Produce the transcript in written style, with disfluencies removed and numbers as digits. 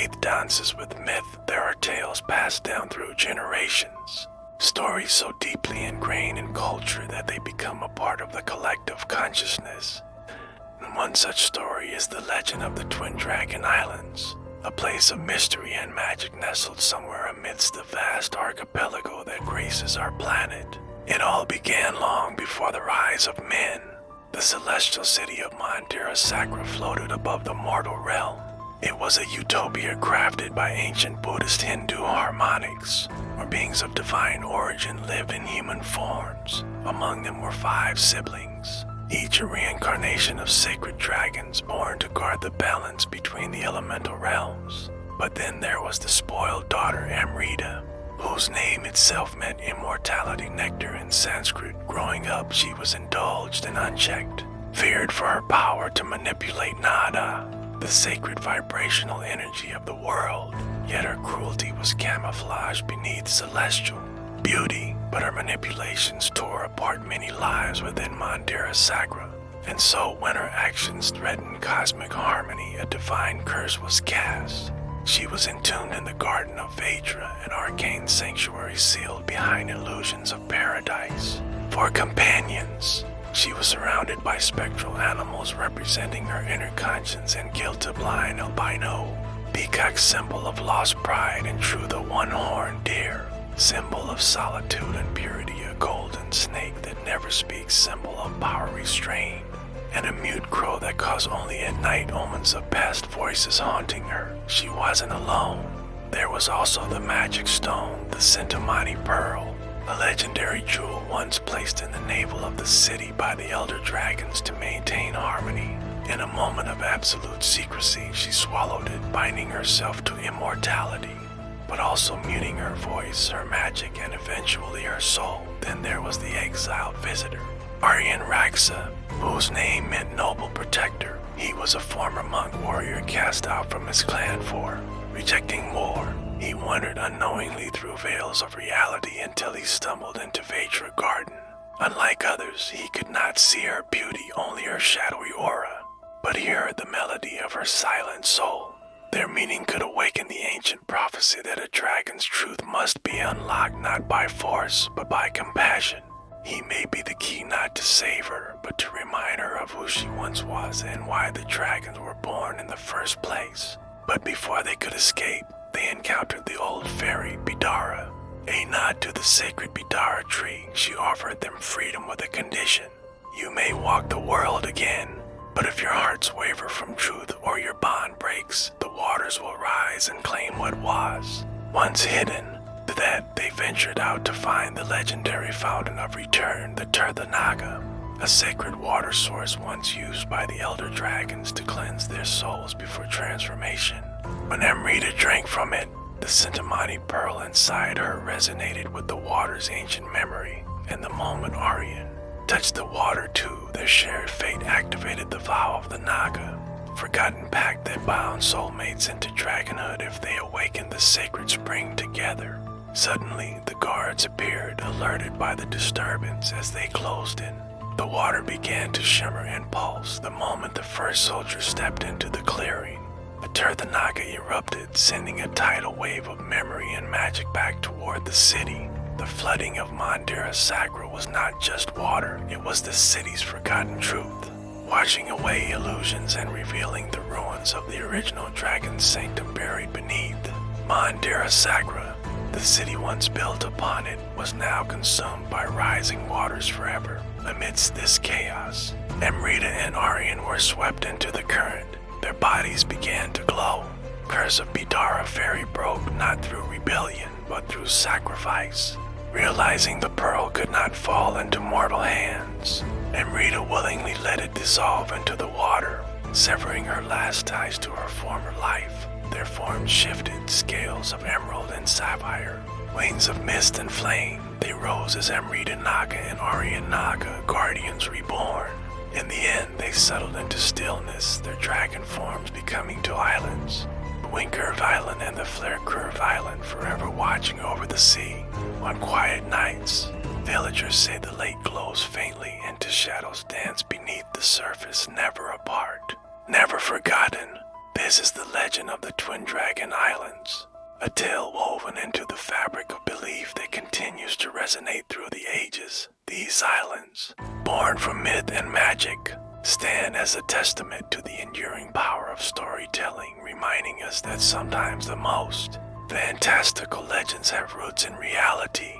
faith dances with myth, there are tales passed down through generations. Stories so deeply ingrained in culture that they become a part of the collective consciousness. And one such story is the legend of the Twin Dragon Islands, a place of mystery and magic nestled somewhere amidst the vast archipelago that graces our planet. It all began long before the rise of men. The celestial city of Mandira Sacra floated above the mortal realm. It was a utopia crafted by ancient Buddhist Hindu harmonics, where beings of divine origin lived in human forms. Among them were 5 siblings, each a reincarnation of sacred dragons born to guard the balance between the elemental realms. But then there was the spoiled daughter Amrita, whose name itself meant immortality nectar in Sanskrit. Growing up, she was indulged and unchecked, feared for her power to manipulate nada, the sacred vibrational energy of the world. Yet her cruelty was camouflaged beneath celestial beauty, but her manipulations tore apart many lives within Mandira Sacra. And so when her actions threatened cosmic harmony, a divine curse was cast. She was entombed in the Garden of Vedra, an arcane sanctuary sealed behind illusions of paradise. For companions, she was surrounded by spectral animals representing her inner conscience and guilt-blind albino, peacock symbol of lost pride, and true the one-horned deer, symbol of solitude and purity, a golden snake that never speaks, symbol of power restrained, and a mute crow that caused only at night omens of past voices haunting her. She wasn't alone. There was also the magic stone, the Centimani Pearl, a legendary jewel once placed in the navel of the city by the elder dragons to maintain harmony. In a moment of absolute secrecy, she swallowed it, binding herself to immortality, but also muting her voice, her magic, and eventually her soul. Then there was the exiled visitor, Aryan Raksa, whose name meant noble protector. He was a former monk warrior cast out from his clan for rejecting war. He wandered unknowingly through veils of reality until he stumbled into Vedra Garden. Unlike others, he could not see her beauty, only her shadowy aura, but he heard the melody of her silent soul. Their meaning could awaken the ancient prophecy that a dragon's truth must be unlocked not by force, but by compassion. He may be the key not to save her, but to remind her of who she once was and why the dragons were born in the first place. But before they could escape, they encountered the old fairy Bidara. A nod to the sacred Bidara tree, she offered them freedom with a condition. You may walk the world again, but if your hearts waver from truth or your bond breaks, the waters will rise and claim what was. Once hidden, to that they ventured out to find the legendary fountain of return, the Tirthanaga, a sacred water source once used by the elder dragons to cleanse their souls before transformation. When Amrita drank from it, the Centimani Pearl inside her resonated with the water's ancient memory, and the moment Aryan touched the water too, their shared fate activated the vow of the Naga, forgotten pact that bound soulmates into dragonhood if they awakened the sacred spring together. Suddenly, the guards appeared, alerted by the disturbance as they closed in. The water began to shimmer and pulse the moment the first soldier stepped into the clearing. The Tirthanaga erupted, sending a tidal wave of memory and magic back toward the city. The flooding of Mandira Sacra was not just water, it was the city's forgotten truth, washing away illusions and revealing the ruins of the original dragon sanctum buried beneath. Mandira Sacra, the city once built upon it, was now consumed by rising waters forever. Amidst this chaos, Amrita and Aryan were swept into the current. Their bodies began to glow. Curse of Bidara fairy broke not through rebellion, but through sacrifice. Realizing the pearl could not fall into mortal hands, Amrita willingly let it dissolve into the water, severing her last ties to her former life. Their forms shifted, scales of emerald and sapphire, wings of mist and flame. They rose as Amrita Naga and Aryan Naga, guardians reborn. In the end, they settled into stillness, their dragon forms becoming two islands, the Wingcurved Island and the Flare-Curved Island, forever watching over the sea. On quiet nights, villagers say the lake glows faintly and shadows dance beneath the surface, never apart, never forgotten. This is the legend of the Twin Dragon Islands, a tale woven into the fabric of belief that continues to resonate through the ages. These islands, born from myth and magic, stand as a testament to the enduring power of storytelling, reminding us that sometimes the most fantastical legends have roots in reality.